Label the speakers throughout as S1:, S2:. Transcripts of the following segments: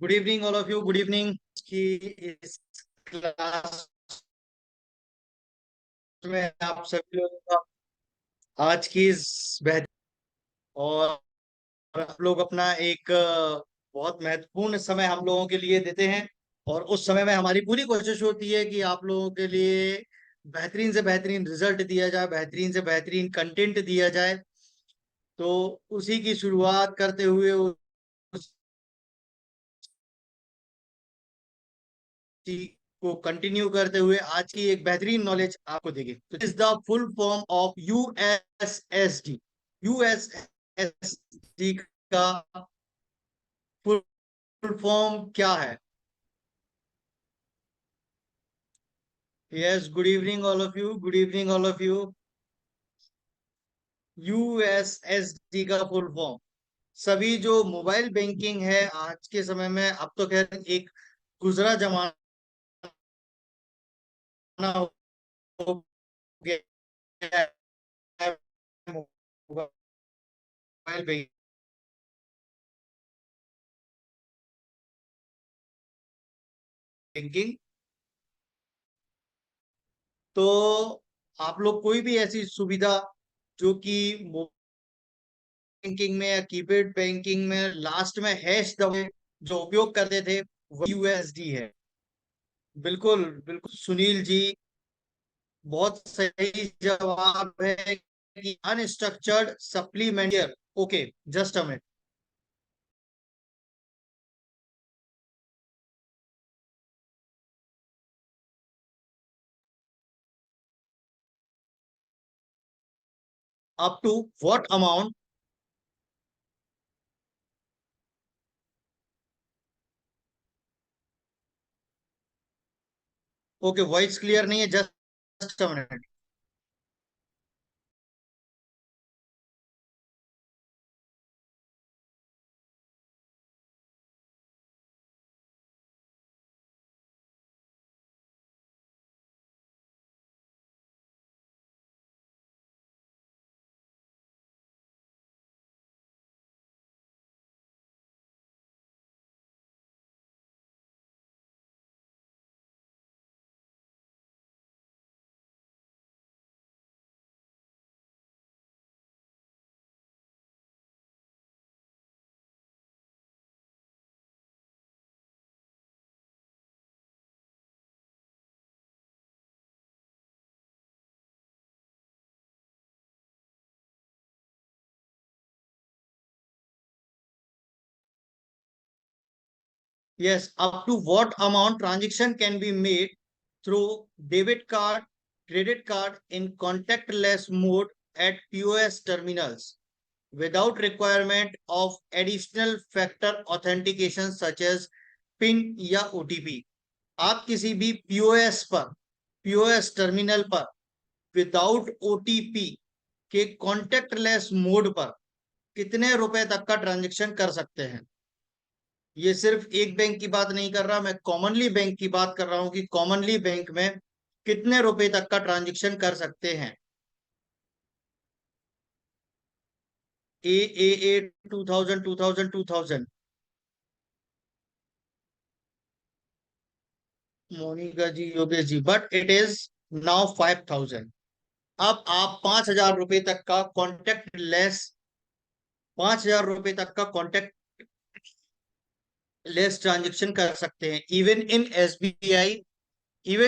S1: Good evening all of you. Good evening. की इस class में आप सभी लोगों का आज की इस बेहतर और आप लोग अपना एक बहुत महत्वपूर्ण समय हम लोगों के लिए देते हैं। और उस समय में हमारी पूरी कोशिश होती है कि आप लोगों के लिए बेहतरीन से बेहतरीन रिजल्ट दिया जाए, बेहतरीन से बेहतरीन कंटेंट दिया जाए। तो उसी की शुरुआत करते हुए को कंटिन्यू करते हुए आज की एक बेहतरीन नॉलेज आपको देंगे। तो is the full form of USSD. USSD का फुल फॉर्म क्या है? Yes, good evening all of you. Good evening all of you. USSD का फुल फॉर्म, सभी जो मोबाइल बैंकिंग है आज के समय में, अब तो खैर एक गुजरा जमाना हो गया है मोबाइल बैंकिंग। तो आप लोग कोई भी ऐसी सुविधा जो कि बैंकिंग में या कीपैड बैंकिंग में लास्ट में हैश दबे जो उपयोग करते थे, वो यूएसडी है। बिल्कुल बिल्कुल सुनील जी, बहुत सही जवाब है कि unstructured supplementary. Okay, just a minute. Up to what amount? Okay, voice clear नहीं है, just a minute. Yes, up to what amount transaction can be made through debit card, credit card in contactless mode at POS terminals without requirement of additional factor authentication such as PIN या OTP। आप किसी भी POS terminal पर without OTP के contact lens mode पर कितने रुपए तक का ट्रांजेक्शन कर सकते हैं? ये सिर्फ एक बैंक की बात नहीं कर रहा, मैं कॉमनली बैंक की बात कर रहा हूं कि कॉमनली बैंक में कितने रुपए तक का ट्रांजैक्शन कर सकते हैं। ए 2000 2000 2000। मोनिका जी, Yogesh ji, but it is now 5000। अब आप 5,000 रुपए तक का कॉन्टेक्ट लेस, 5,000 रुपए तक का कॉन्टेक्ट लेस ट्रांजेक्शन कर सकते हैं। Even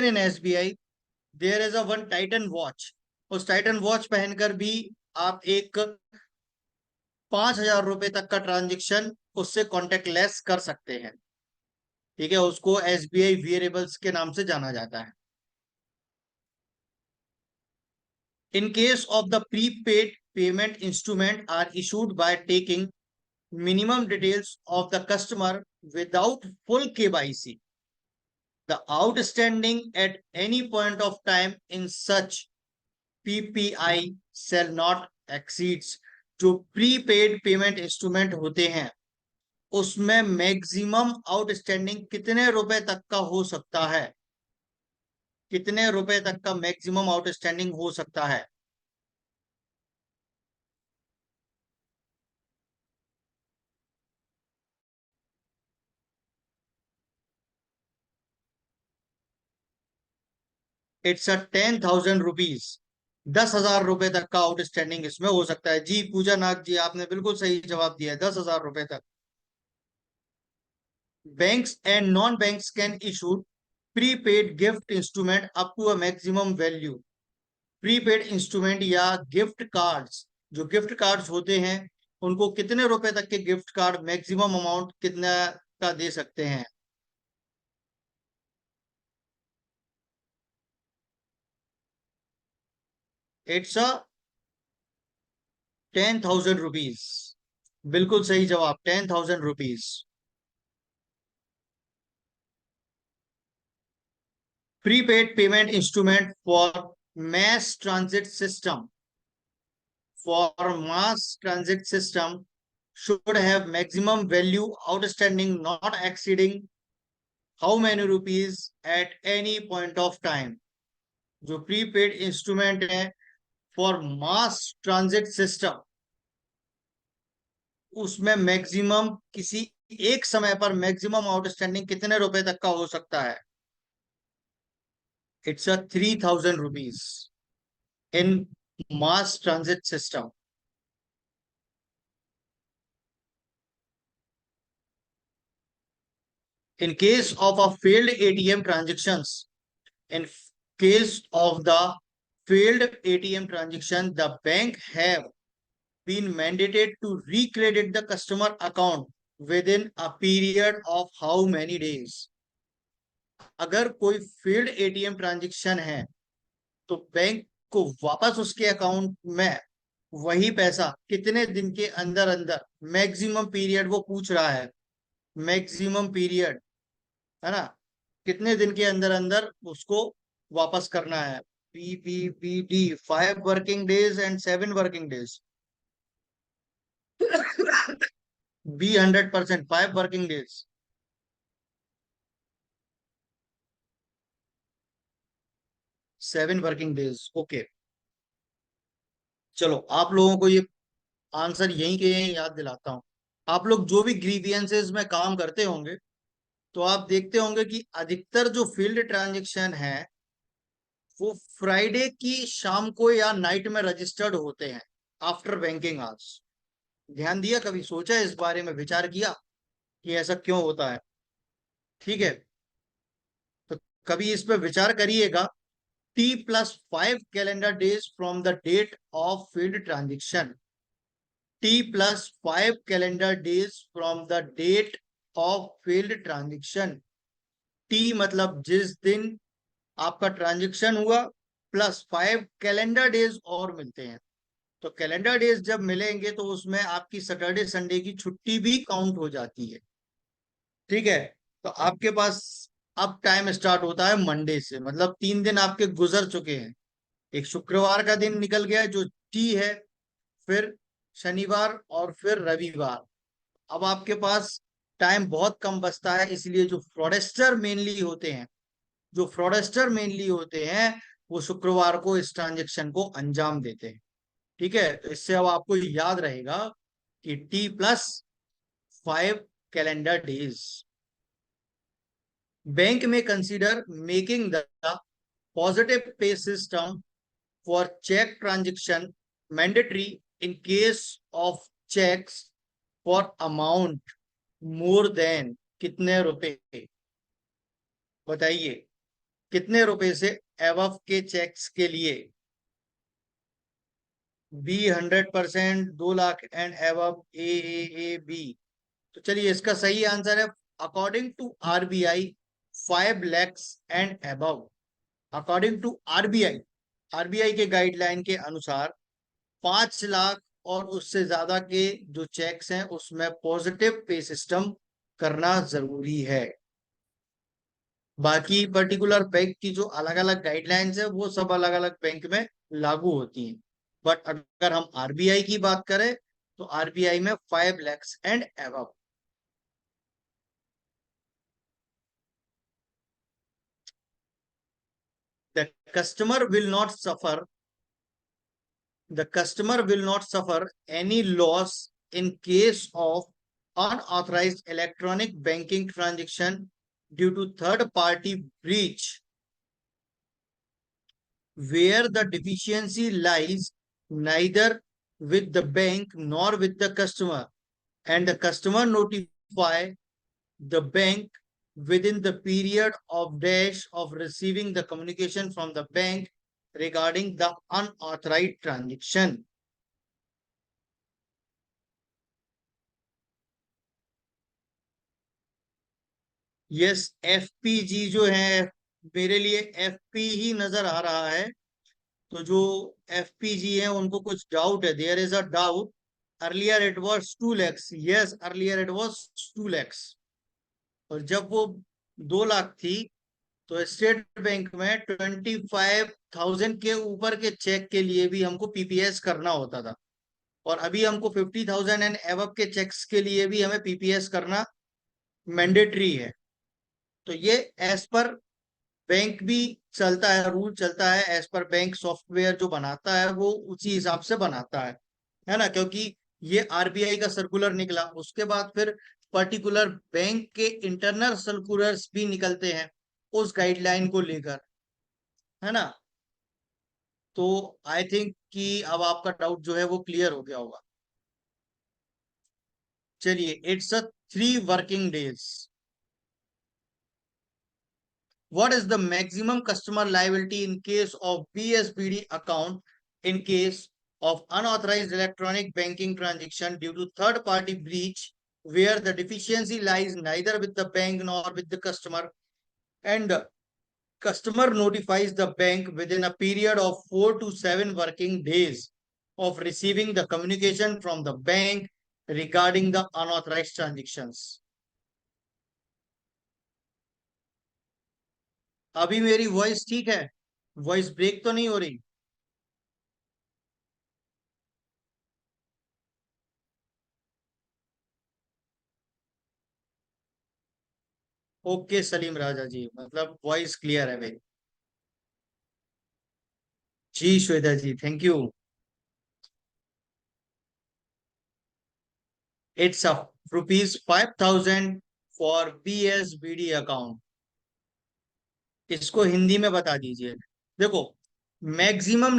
S1: in SBI there is a one Titan watch. उस टाइटन वॉच पहनकर भी आप एक 5,000 रुपए तक का ट्रांजेक्शन उससे कॉन्टेक्ट लेस कर सकते हैं। ठीक है, उसको एसबीआई वेरिएबल्स के नाम से जाना जाता है। In case of the prepaid payment instrument are issued by taking minimum details of the customer without full KYC. The outstanding at any point of time in such PPI shall not exceeds। जो prepaid payment instrument होते हैं उसमें maximum outstanding कितने रुपए तक का हो सकता है? कितने रुपए तक का मैक्सिमम आउटस्टैंडिंग हो सकता है? It's a 10,000 rupees. 10,000 रुपए तक का आउटस्टैंडिंग इसमें हो सकता है। जी पूजा नाग जी, आपने बिल्कुल सही जवाब दिया है, 10,000 रुपए तक। Banks and non-banks can issue prepaid gift instrument up to a maximum value। Prepaid instrument या गिफ्ट कार्ड्स, जो गिफ्ट कार्ड्स होते हैं, उनको कितने रुपए तक के गिफ्ट कार्ड मैक्सिमम अमाउंट कितना का दे सकते हैं? It's a 10,000 rupees. बिल्कुल सही जवाब, 10,000 rupees. Prepaid payment instrument for mass transit system, for mass transit system should have maximum value outstanding not exceeding how many rupees at any point of time। जो prepaid instrument है for mass transit system, उसमें maximum किसी एक समय पर maximum outstanding कितने रुपए तक का हो सकता है? It's a 3,000 rupees in mass transit system. In case of a failed ATM transactions, in case of the failed ATM transaction, the bank have been mandated to recredit the customer account within a period of how many days? अगर कोई failed ATM transaction है तो bank को वापस उसके account में वही पैसा कितने दिन के अंदर अंदर, मैक्सिमम पीरियड वो पूछ रहा है, मैक्सिमम पीरियड, है ना, कितने दिन के अंदर अंदर उसको वापस करना है? PPPD 5 working days and 7 working days. B 100%, 5 working days. 7 working days, okay. चलो आप लोगों को ये आंसर यहीं के यहीं याद दिलाता हूँ। आप लोग जो भी ग्रीवियंसेस में काम करते होंगे तो आप देखते होंगे कि अधिकतर जो फील्ड ट्रांजेक्शन है वो फ्राइडे की शाम को या नाइट में रजिस्टर्ड होते हैं, आफ्टर बैंकिंग आवर्स। ध्यान दिया, कभी सोचा इस बारे में, विचार किया कि ऐसा क्यों होता है? ठीक है, तो कभी इस पर विचार करिएगा। T+5 calendar days from the date of failed transaction. T+5 calendar days from the date of failed transaction. T मतलब जिस दिन आपका ट्रांजेक्शन हुआ, +5 कैलेंडर डेज और मिलते हैं। तो कैलेंडर डेज जब मिलेंगे तो उसमें आपकी सैटरडे संडे की छुट्टी भी काउंट हो जाती है। ठीक है, तो आपके पास अब टाइम स्टार्ट होता है मंडे से, मतलब 3 दिन आपके गुजर चुके हैं। एक शुक्रवार का दिन निकल गया जो टी है, फिर शनिवार और फिर रविवार। अब आपके पास टाइम बहुत कम बचता है, इसलिए जो फ्रॉडेस्टर मेनली होते हैं, जो फ्रॉडेस्टर मेनली होते हैं वो शुक्रवार को इस ट्रांजेक्शन को अंजाम देते हैं। ठीक है, तो इससे अब आपको याद रहेगा कि T+5 कैलेंडर डेज। बैंक में consider making the positive pay system for cheque transaction mandatory in case of cheques for amount more than कितने रुपए? बताइए, कितने रुपए से एबव के चेक्स के लिए? B 100%, 2 lakh and above, A B. तो चलिए इसका सही आंसर है, according to RBI, 5 lakhs and above. According to RBI के गाइडलाइन के अनुसार 5 लाख और उससे ज्यादा के जो चेक्स हैं उसमें पॉजिटिव पे सिस्टम करना जरूरी है। बाकी पर्टिकुलर बैंक की जो अलग अलग गाइडलाइंस है वो सब अलग अलग बैंक में लागू होती हैं। बट अगर हम आरबीआई की बात करें तो आरबीआई में 5 lakhs and above. The customer will not suffer the customer will not suffer any loss in case of unauthorized electronic banking transaction due to third party breach where the deficiency lies neither with the bank nor with the customer, and the customer notify the bank within the period of dash of receiving the communication from the bank regarding the unauthorized transaction. Yes, FPG जो है, मेरे लिए FP ही नजर आ रहा है। तो जो एफपीजी है उनको कुछ डाउट है, there is a doubt. Earlier it was 2 lakhs, yes earlier it was 2 lakhs। और जब वो 2 लाख थी तो स्टेट बैंक में 25,000 के ऊपर के चेक के लिए भी हमको पीपीएस करना होता था, और अभी हमको 50,000 एंड एबव के चेक्स के लिए भी हमें पीपीएस करना मैंडेटरी है। तो ये एज पर बैंक भी चलता है, रूल चलता है, एज पर बैंक सॉफ्टवेयर जो बनाता है वो उसी हिसाब से बनाता है ना। क्योंकि ये आरबीआई का सर्कुलर निकला, उसके बाद फिर पर्टिकुलर बैंक के इंटरनल सर्कुलर्स भी निकलते हैं उस गाइडलाइन को लेकर, है ना। तो आई थिंक कि अब आपका डाउट जो है वो क्लियर हो गया होगा। चलिए, it's a 3 working days। What is the maximum customer liability in case of BSBD account in case of unauthorized electronic banking transaction due to third party breach, where the deficiency lies neither with the bank nor with the customer, and the customer notifies the bank within a period of 4 to 7 working days of receiving the communication from the bank regarding the unauthorized transactions? अभी मेरी voice ठीक है? Voice break तो नहीं हो रही? Okay Salim राजा जी, मतलब voice clear है मेरी। जी Shweta ji, thank you. It's ₹5,000 for BSBD account. इसको हिंदी में बता दीजिए। देखो, maximum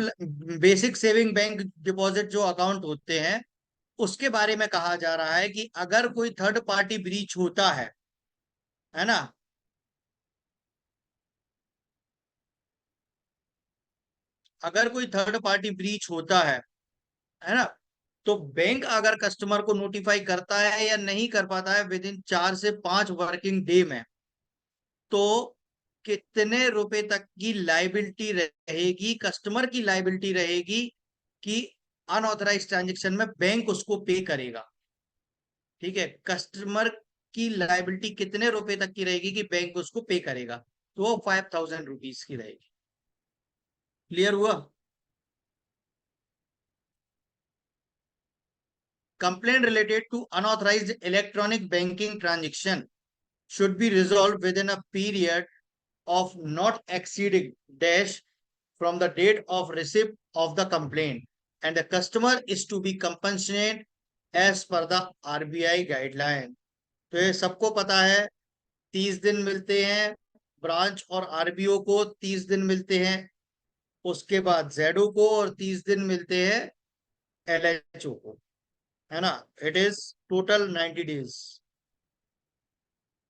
S1: basic saving bank deposit जो अकाउंट होते हैं उसके बारे में कहा जा रहा है कि अगर कोई थर्ड पार्टी ब्रीच होता है ना, अगर कोई थर्ड पार्टी ब्रीच होता है ना, तो बैंक अगर कस्टमर को नोटिफाई करता है या नहीं कर पाता है विद इन 4 से 5 वर्किंग डे में, तो कितने रुपए तक की लाइबिलिटी रहेगी, कस्टमर की लाइबिलिटी रहेगी कि अनऑथराइज ट्रांजेक्शन में बैंक उसको पे करेगा। ठीक है, कस्टमर की लाइबिलिटी कितने रुपए तक की रहेगी कि बैंक उसको पे करेगा, तो वो ₹5,000 की रहेगी। क्लियर हुआ? Complaint related to unauthorised electronic banking transaction should be resolved within a period of not exceeding dash from the date of receipt of the complaint, and the customer is to be compensated as per the RBI guideline। तो ये सबको पता है, 30 दिन मिलते हैं branch और आरबीओ को, 30 दिन मिलते हैं उसके बाद जेडो को, और 30 दिन मिलते हैं एलएचओ को, है ना। It is total 90 days.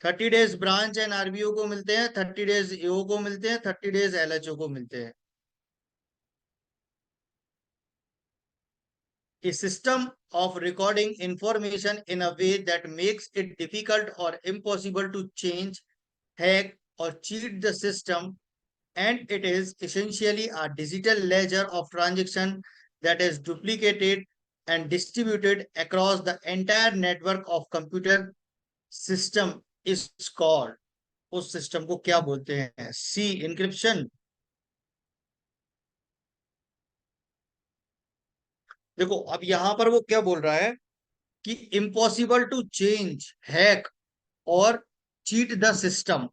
S1: 30 days branch and RBO को मिलते हैं, 30 डेज एओ को मिलते हैं, 30 डेज एलएचओ को मिलते हैं। A system of recording information in a way that makes it difficult or impossible to change, hack, or cheat the system, and it is essentially a digital ledger of transaction that is duplicated and distributed across the entire network of computer system is called। उस system को क्या बोलते हैं? सी, encryption. देखो, अब यहां पर वो क्या बोल रहा है कि इम्पॉसिबल टू चेंज, हैक और चीट द सिस्टम।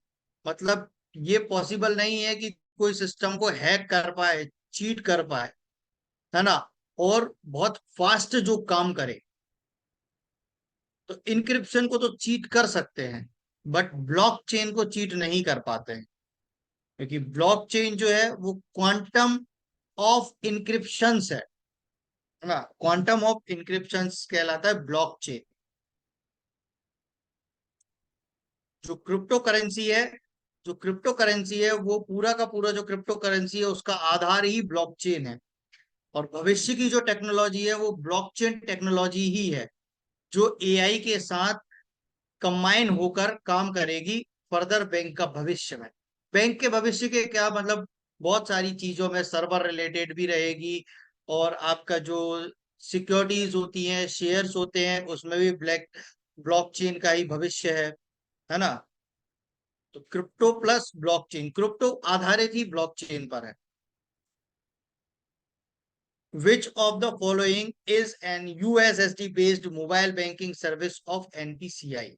S1: मतलब ये पॉसिबल नहीं है कि कोई सिस्टम को हैक कर पाए, चीट कर पाए, है ना, और बहुत फास्ट जो काम करे। तो इनक्रिप्शन को तो चीट कर सकते हैं, बट ब्लॉकचेन को चीट नहीं कर पाते हैं। क्योंकि ब्लॉकचेन जो है वो क्वांटम ऑफ इंक्रिप्शन है ना, क्वांटम ऑफ इंक्रिप्शन कहलाता है ब्लॉकचेन। जो क्रिप्टो करेंसी है, जो क्रिप्टो करेंसी है वो पूरा का पूरा जो क्रिप्टो करेंसी है उसका आधार ही ब्लॉकचेन है। और भविष्य की जो टेक्नोलॉजी है वो ब्लॉकचेन टेक्नोलॉजी ही है, जो एआई के साथ कंबाइन होकर काम करेगी फर्दर बैंक का भविष्य में। बैंक के भविष्य के क्या मतलब, बहुत सारी चीजों में सर्वर रिलेटेड भी रहेगी, और आपका जो सिक्योरिटीज होती हैं, शेयर्स होते हैं, उसमें भी ब्लॉकचेन का ही भविष्य है ना। तो क्रिप्टो प्लस ब्लॉकचेन, क्रिप्टो आधारित ही ब्लॉकचेन पर है। Which of the following is an USSD based mobile banking service of NPCI?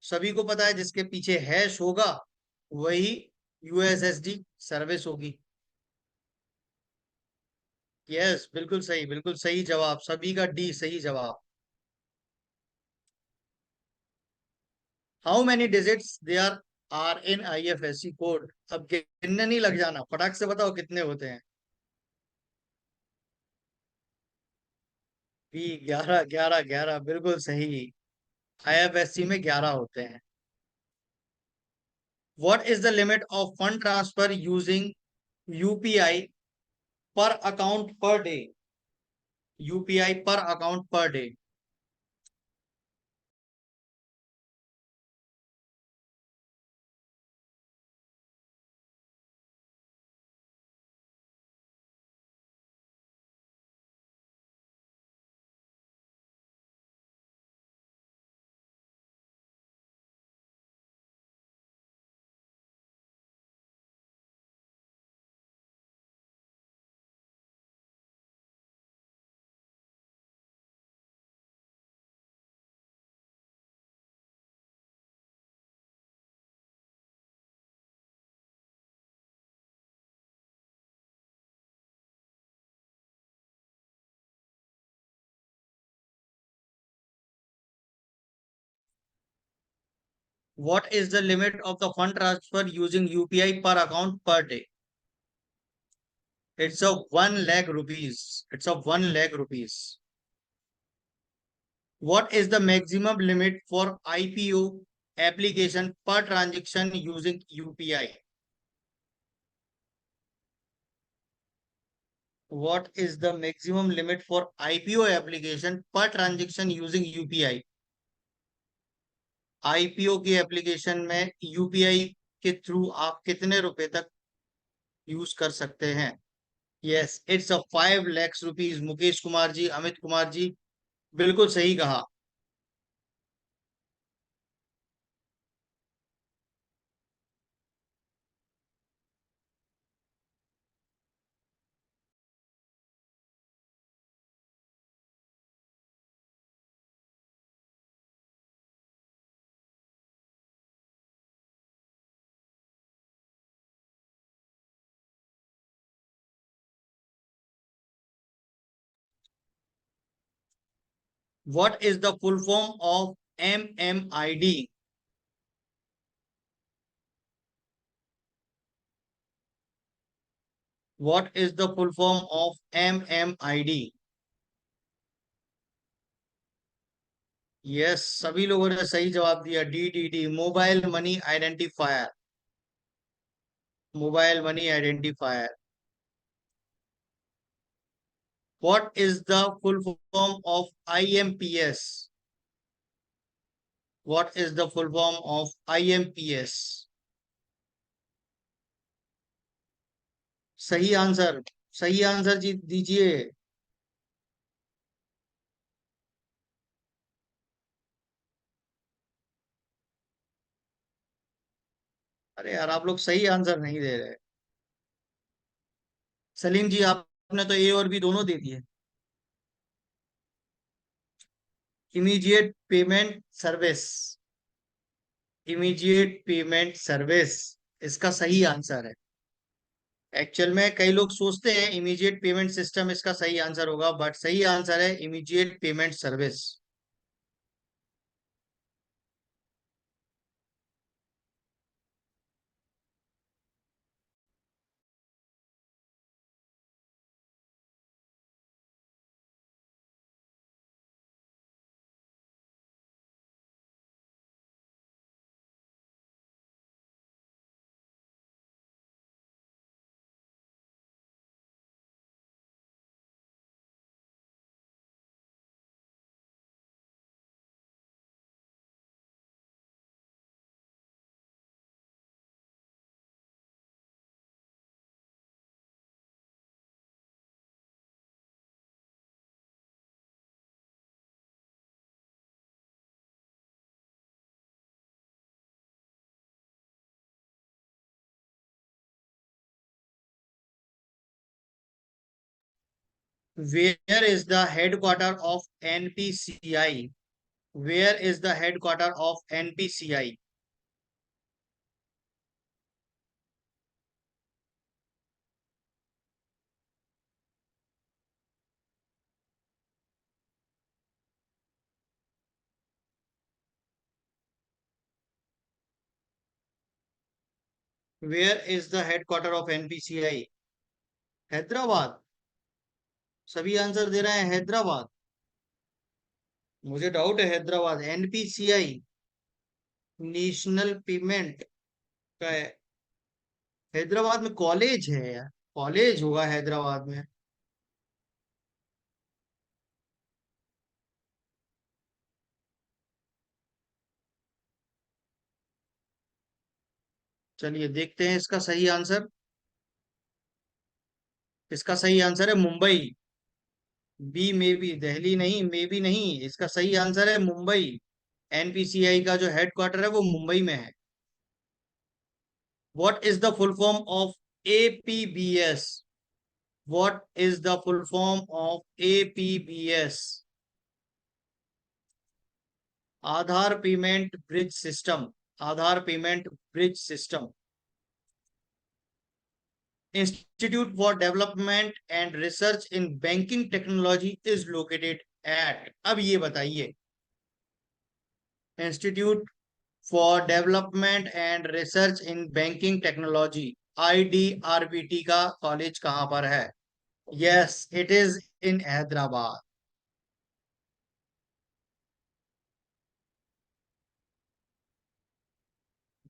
S1: सभी को पता है जिसके पीछे हैश होगा वही यूएसएसडी सर्विस होगी। यस, बिल्कुल सही जवाब, सभी का डी सही जवाब। How many digits there are in IFSC code? अब गिनने नहीं लग जाना, फटाक से बताओ कितने होते हैं। बी 11 11 11, बिल्कुल सही। आईएफएससी में 11 होते हैं। What is the limit of fund transfer using UPI पर अकाउंट पर डे? यूपीआई पर account per day. What is the limit of the fund transfer using UPI per account per day? It's a 1 lakh rupees. It's a 1 lakh rupees. What is the maximum limit for IPO application per transaction using UPI? What is the maximum limit for IPO application per transaction using UPI? IPO की application में UPI के through आप कितने रुपए तक use कर सकते हैं? Yes, it's a 5 lakhs rupees. Mukesh Kumar ji, Amit Kumar ji, बिल्कुल सही कहा। What is the full form of MMID? What is the full form of MMID? Yes, सभी लोगों ने सही जवाब दिया। DDD, mobile money identifier. Mobile money identifier. What is the full form of IMPS? What is the full form of IMPS? सही answer, सही answer जी दीजिए। अरे यार, आप लोग सही आंसर नहीं दे रहे। सलीम जी, आपने तो ए और बी दोनों दे दिए। Immediate payment service. Immediate payment service इसका सही आंसर है। एक्चुअल में कई लोग सोचते हैं इमीडिएट पेमेंट सिस्टम इसका सही आंसर होगा, बट सही आंसर है immediate payment service. Where is the headquarter of NPCI? Where is the headquarter of NPCI? Where is the headquarter of NPCI? Hyderabad. सभी आंसर दे रहे हैं हैदराबाद। मुझे डाउट है हैदराबाद। एनपीसीआई नेशनल पेमेंट का है। हैदराबाद में कॉलेज है यार। कॉलेज होगा हैदराबाद में। चलिए देखते हैं इसका सही आंसर। इसका सही आंसर है मुंबई। बी में भी दिल्ली नहीं, में भी नहीं, इसका सही आंसर है मुंबई। एनपीसीआई का जो हेडक्वार्टर है वो मुंबई में है। What is the full form of APBS? What is the full form of APBS? Aadhaar payment bridge system. Aadhaar payment bridge system. Institute for development and research in banking technology is located at. अब ये बताइए, institute for development and research in banking technology IDRBT का college कहां पर है? Yes, it is in Hyderabad.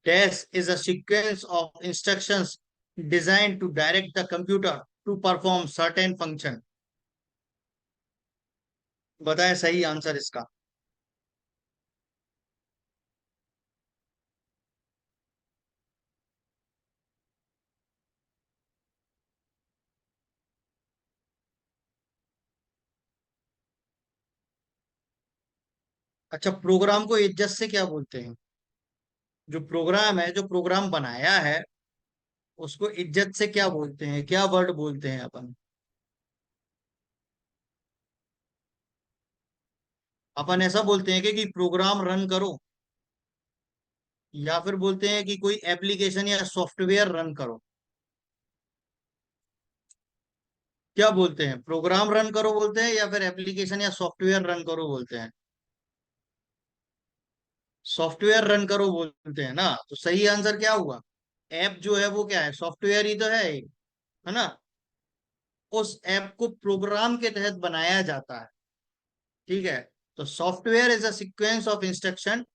S1: Dash is a sequence of instructions designed to direct the computer to perform certain function। बताएं सही answer इसका। अच्छा, प्रोग्राम को इज्जत से क्या बोलते हैं? जो प्रोग्राम है, जो प्रोग्राम बनाया है, उसको इज्जत से क्या बोलते हैं? क्या वर्ड बोलते हैं अपन? अपन ऐसा बोलते हैं कि प्रोग्राम रन करो, या फिर बोलते हैं कि कोई एप्लीकेशन या सॉफ्टवेयर रन करो। क्या बोलते हैं? प्रोग्राम रन करो बोलते हैं या फिर एप्लीकेशन या सॉफ्टवेयर रन करो बोलते हैं? सॉफ्टवेयर रन करो बोलते हैं ना, तो सही आंसर क्या हुआ? ऐप जो है वो क्या है? सॉफ्टवेयर ही तो है एक, है ना? उस ऐप को प्रोग्राम के तहत बनाया जाता है। ठीक है। तो software is a sequence of instruction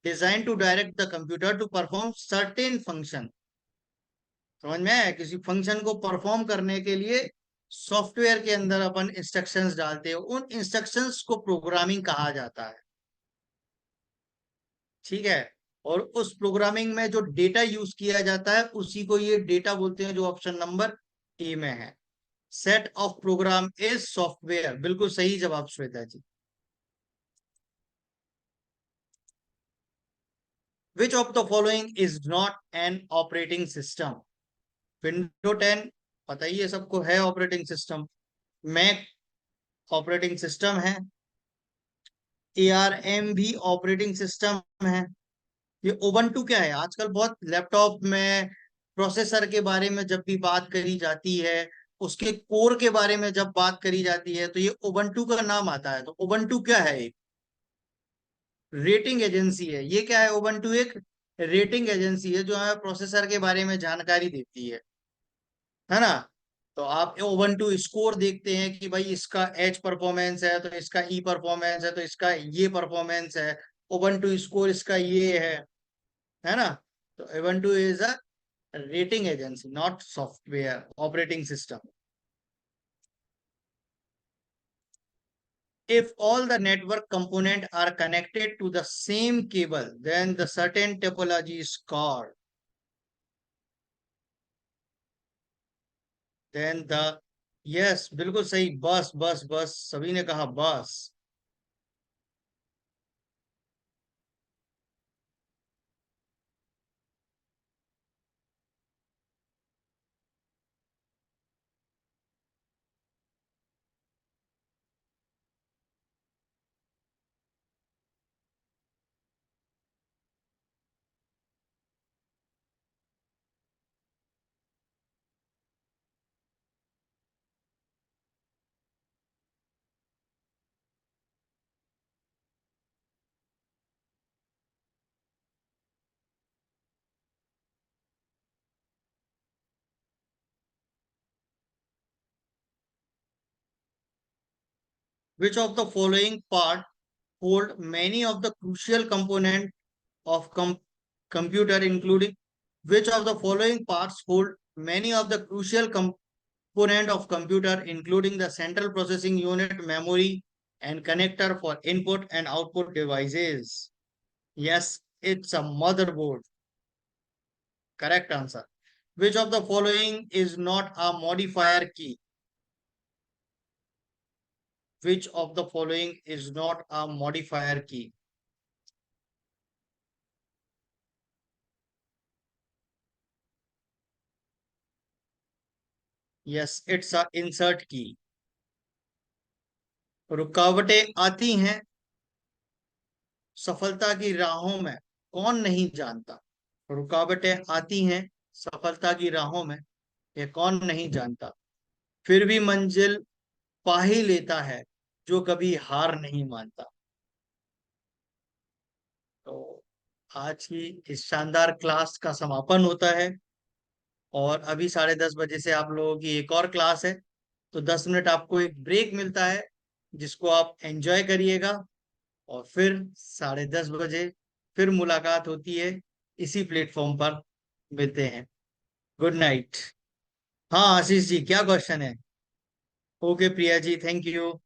S1: design to direct the computer to perform certain function. समझ में आया? किसी फंक्शन को परफॉर्म करने के लिए सॉफ्टवेयर के अंदर अपन इंस्ट्रक्शंस डालते हैं, उन इंस्ट्रक्शंस को प्रोग्रामिंग कहा जाता है। ठीक है। और उस प्रोग्रामिंग में जो डेटा यूज किया जाता है उसी को ये डेटा बोलते हैं, जो ऑप्शन नंबर ए में है। Set of program is software. बिल्कुल सही जवाब Shweta ji. Which of the following is not an operating system? Window 10 पता ही है सबको, है operating system. Mac operating system है। ARM भी ऑपरेटिंग सिस्टम है। ये उबंटू क्या है? आजकल बहुत लैपटॉप में प्रोसेसर के बारे में जब भी बात करी जाती है, उसके कोर के बारे में जब बात करी जाती है, तो ये उबंटू का नाम आता है। तो उबंटू क्या है? एक रेटिंग एजेंसी है। ये क्या है? उबंटू एक रेटिंग एजेंसी है जो हमें प्रोसेसर के बारे में जानकारी देती है ना? तो आप उबंटू स्कोर देखते हैं कि भाई इसका एच परफॉर्मेंस है, तो इसका ई परफॉर्मेंस है, तो इसका ये परफॉर्मेंस है। उबंटू स्कोर इसका ये है ना? तो Ubuntu is a rating agency, not software operating system. If all the network components are connected to the same cable, then the certain topology is called. Then the yes, बिल्कुल सही। बस बस बस, सभी ने कहा बस। Which of the following part hold many of the crucial component of computer, including which of the following parts hold many of the crucial component of computer, including the central processing unit, memory, and connector for input and output devices? Yes, it's a motherboard. Correct answer. Which of the following is not a modifier key? Which of the following is not a modifier key? Yes, it's a insert key. रुकावटें आती हैं सफलता की राहों में, कौन नहीं जानता? रुकावटें आती हैं सफलता की राहों में, ये कौन नहीं जानता? फिर भी मंजिल पा ही लेता है जो कभी हार नहीं मानता। तो आज की इस शानदार क्लास का समापन होता है, और अभी 10:30 बजे से आप लोगों की एक और क्लास है। तो 10 मिनट आपको एक ब्रेक मिलता है, जिसको आप एंजॉय करिएगा, और फिर 10:30 बजे फिर मुलाकात होती है, इसी प्लेटफॉर्म पर मिलते हैं। Good night. हाँ आशीष जी, क्या क्वेश्चन है? Okay Priya ji, thank you.